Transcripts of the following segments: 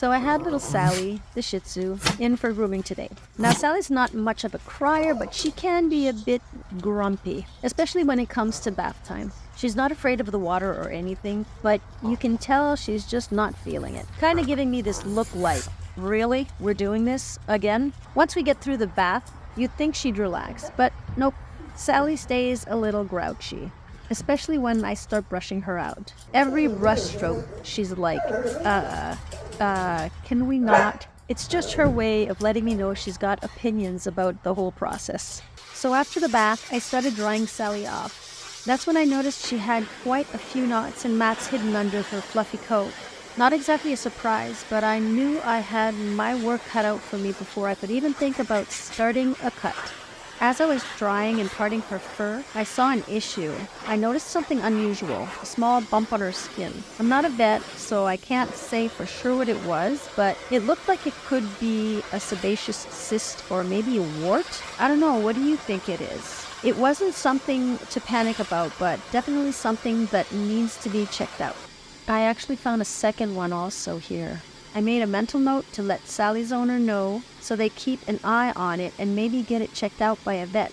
So I had little Sally, the Shih Tzu, in for grooming today. Now Sally's not much of a crier, but she can be a bit grumpy, especially when it comes to bath time. She's not afraid of the water or anything, but you can tell she's just not feeling it. Kind of giving me this look like, really? We're doing this again? Once we get through the bath, you'd think she'd relax, but nope. Sally stays a little grouchy, especially when I start brushing her out. Every brush stroke, she's like, can we not? It's just her way of letting me know she's got opinions about the whole process. So after the bath, I started drying Sally off. That's when I noticed she had quite a few knots and mats hidden under her fluffy coat. Not exactly a surprise, but I knew I had my work cut out for me before I could even think about starting a cut. As I was drying and parting her fur, I saw an issue. I noticed something unusual, a small bump on her skin. I'm not a vet, so I can't say for sure what it was, but it looked like it could be a sebaceous cyst or maybe a wart. I don't know, what do you think it is? It wasn't something to panic about, but definitely something that needs to be checked out. I actually found a second one also here. I made a mental note to let Sally's owner know so they keep an eye on it and maybe get it checked out by a vet.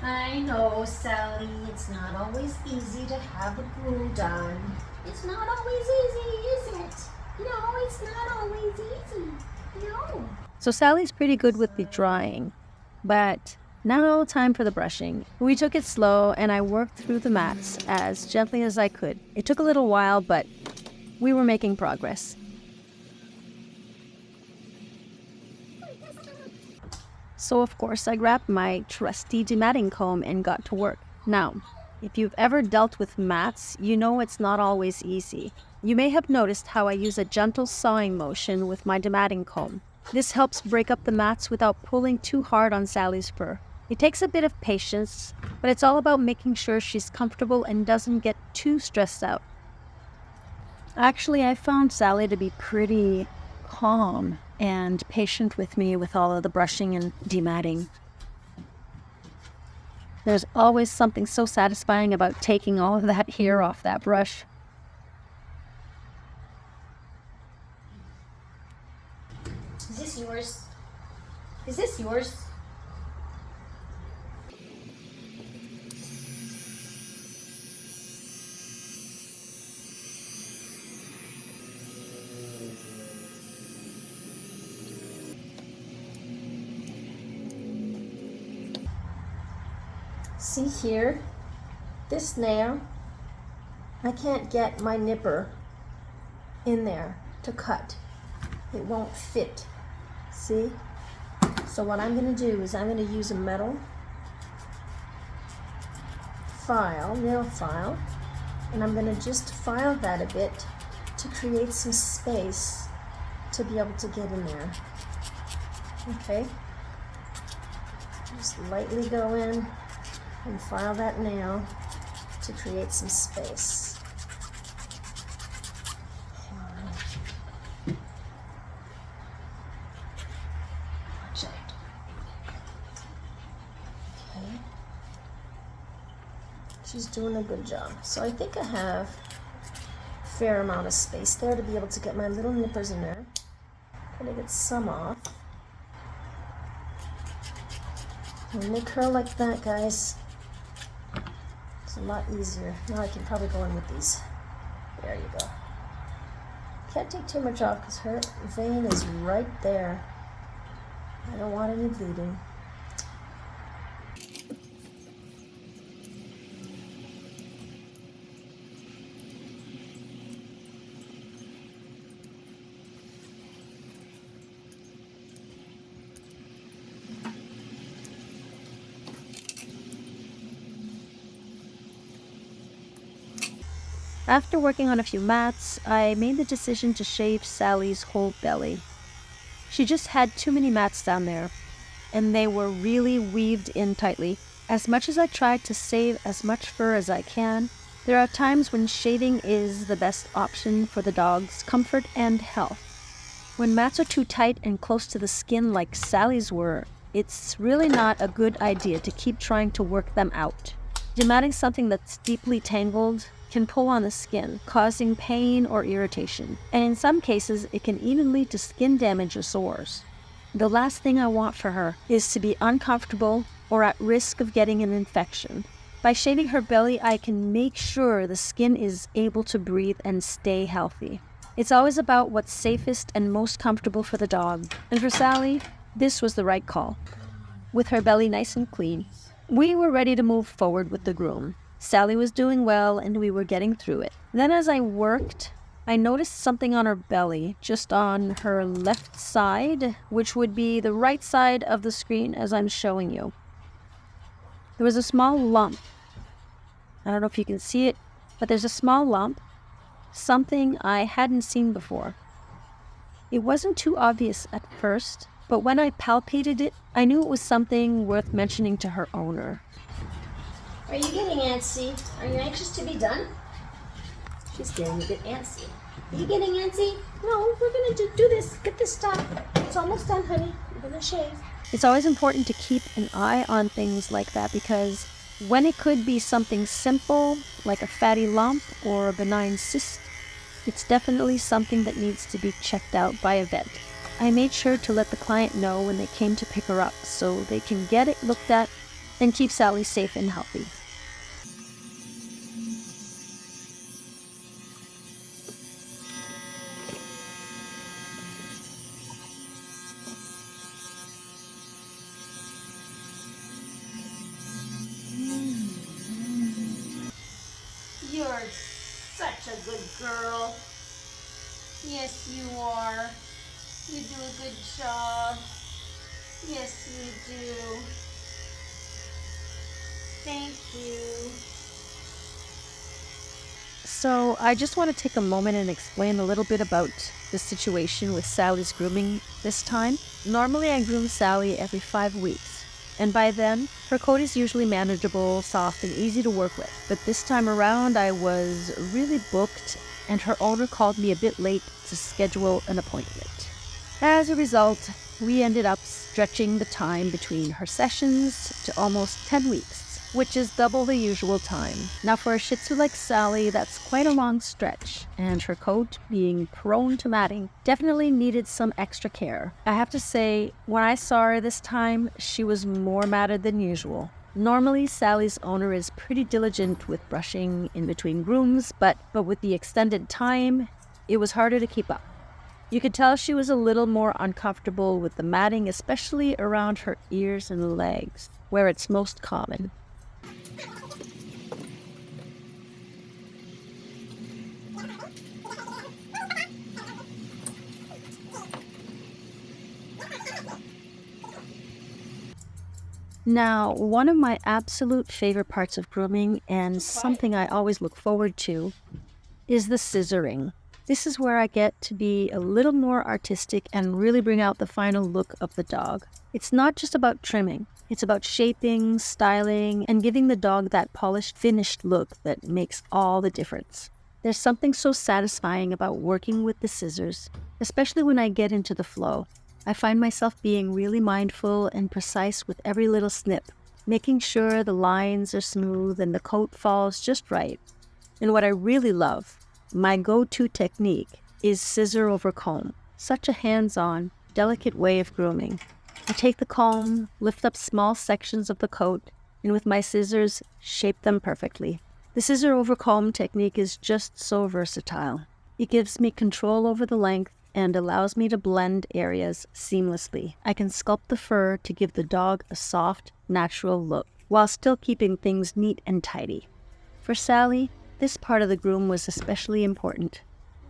I know, Sally, it's not always easy to have a groom done. It's not always easy, is it? No, it's not always easy. No. So Sally's pretty good with the drying, but now time for the brushing. We took it slow and I worked through the mats as gently as I could. It took a little while, but we were making progress. So of course I grabbed my trusty dematting comb and got to work. Now, if you've ever dealt with mats, you know it's not always easy. You may have noticed how I use a gentle sawing motion with my dematting comb. This helps break up the mats without pulling too hard on Sally's fur. It takes a bit of patience, but it's all about making sure she's comfortable and doesn't get too stressed out. Actually, I found Sally to be pretty calm and patient with me with all of the brushing and dematting. There's always something so satisfying about taking all of that hair off that brush. Is this yours? Is this yours? See here, this nail, I can't get my nipper in there to cut. It won't fit, see? So what I'm gonna do is I'm gonna use a metal file, nail file, and I'm gonna just file that a bit to create some space to be able to get in there, okay? Just lightly go in and file that nail to create some space. Watch out. Okay. She's doing a good job. So I think I have a fair amount of space there to be able to get my little nippers in there. Gonna get some off. When they curl like that, guys, it's a lot easier. Now I can probably go in with these. There you go. Can't take too much off because her vein is right there. I don't want any bleeding. After working on a few mats, I made the decision to shave Sally's whole belly. She just had too many mats down there, and they were really weaved in tightly. As much as I tried to save as much fur as I can, there are times when shaving is the best option for the dog's comfort and health. When mats are too tight and close to the skin like Sally's were, it's really not a good idea to keep trying to work them out. Dematting something that's deeply tangled can pull on the skin, causing pain or irritation, and in some cases, it can even lead to skin damage or sores. The last thing I want for her is to be uncomfortable or at risk of getting an infection. By shaving her belly, I can make sure the skin is able to breathe and stay healthy. It's always about what's safest and most comfortable for the dog. And for Sally, this was the right call. With her belly nice and clean, we were ready to move forward with the groom. Sally was doing well and we were getting through it. Then as I worked, I noticed something on her belly, just on her left side, which would be the right side of the screen as I'm showing you. There was a small lump. I don't know if you can see it, but there's a small lump, something I hadn't seen before. It wasn't too obvious at first, but when I palpated it, I knew it was something worth mentioning to her owner. Are you getting antsy? Are you anxious to be done? She's getting a bit antsy. Are you getting antsy? No, we're gonna do this. Get this done. It's almost done, honey. We're gonna shave. It's always important to keep an eye on things like that because when it could be something simple, like a fatty lump or a benign cyst, it's definitely something that needs to be checked out by a vet. I made sure to let the client know when they came to pick her up so they can get it looked at and keep Sally safe and healthy. You're such a good girl. Yes, you are. You do a good job. Yes, you do. Thank you. So I just want to take a moment and explain a little bit about the situation with Sally's grooming this time. Normally I groom Sally every 5 weeks, and by then her coat is usually manageable, soft, and easy to work with. But this time around I was really booked and her owner called me a bit late to schedule an appointment. As a result, we ended up stretching the time between her sessions to almost 10 weeks, which is double the usual time. Now for a Shih Tzu like Sally, that's quite a long stretch, and her coat, being prone to matting, definitely needed some extra care. I have to say, when I saw her this time, she was more matted than usual. Normally, Sally's owner is pretty diligent with brushing in between grooms, but with the extended time, it was harder to keep up. You could tell she was a little more uncomfortable with the matting, especially around her ears and legs, where it's most common. Now, one of my absolute favorite parts of grooming, and something I always look forward to, is the scissoring. This is where I get to be a little more artistic and really bring out the final look of the dog. It's not just about trimming. It's about shaping, styling, and giving the dog that polished, finished look that makes all the difference. There's something so satisfying about working with the scissors, especially when I get into the flow. I find myself being really mindful and precise with every little snip, making sure the lines are smooth and the coat falls just right. And what I really love, my go-to technique, is scissor-over-comb. Such a hands-on, delicate way of grooming. I take the comb, lift up small sections of the coat, and with my scissors, shape them perfectly. The scissor-over-comb technique is just so versatile. It gives me control over the length and allows me to blend areas seamlessly. I can sculpt the fur to give the dog a soft, natural look, while still keeping things neat and tidy. For Sally, this part of the groom was especially important.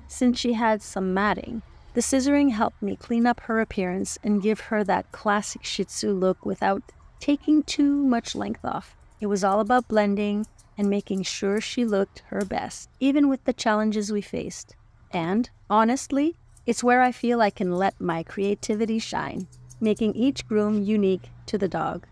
Since she had some matting, the scissoring helped me clean up her appearance and give her that classic Shih Tzu look without taking too much length off. It was all about blending and making sure she looked her best, even with the challenges we faced. And, honestly, it's where I feel I can let my creativity shine, making each groom unique to the dog.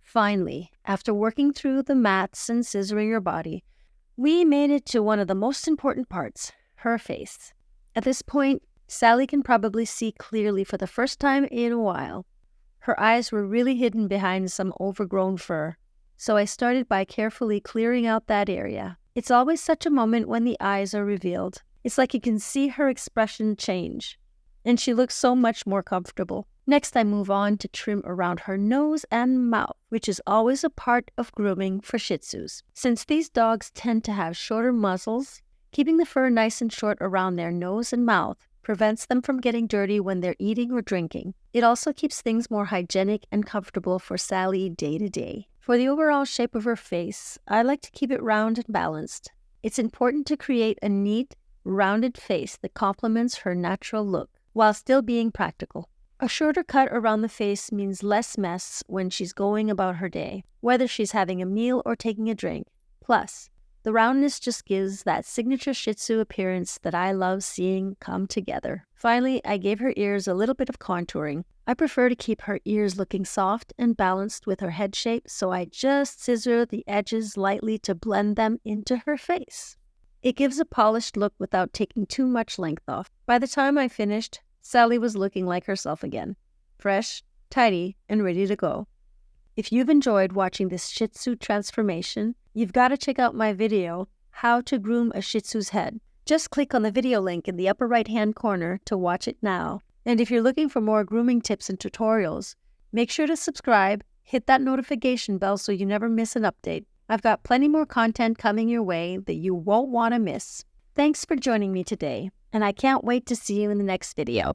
Finally, after working through the mats and scissoring your body, We made it to one of the most important parts, her face. At this point, Sally can probably see clearly for the first time in a while. Her eyes were really hidden behind some overgrown fur, so I started by carefully clearing out that area. It's always such a moment when the eyes are revealed. It's like you can see her expression change, and she looks so much more comfortable. Next, I move on to trim around her nose and mouth, which is always a part of grooming for Shih Tzus. Since these dogs tend to have shorter muzzles, keeping the fur nice and short around their nose and mouth prevents them from getting dirty when they're eating or drinking. It also keeps things more hygienic and comfortable for Sally day to day. For the overall shape of her face, I like to keep it round and balanced. It's important to create a neat, rounded face that complements her natural look, while still being practical. A shorter cut around the face means less mess when she's going about her day, whether she's having a meal or taking a drink. Plus, the roundness just gives that signature Shih Tzu appearance that I love seeing come together. Finally, I gave her ears a little bit of contouring. I prefer to keep her ears looking soft and balanced with her head shape, so I just scissor the edges lightly to blend them into her face. It gives a polished look without taking too much length off. By the time I finished, Sally was looking like herself again, fresh, tidy, and ready to go. If you've enjoyed watching this Shih Tzu transformation, you've got to check out my video, How to Groom a Shih Tzu's Head. Just click on the video link in the upper right-hand corner to watch it now. And if you're looking for more grooming tips and tutorials, make sure to subscribe, hit that notification bell so you never miss an update. I've got plenty more content coming your way that you won't want to miss. Thanks for joining me today, and I can't wait to see you in the next video.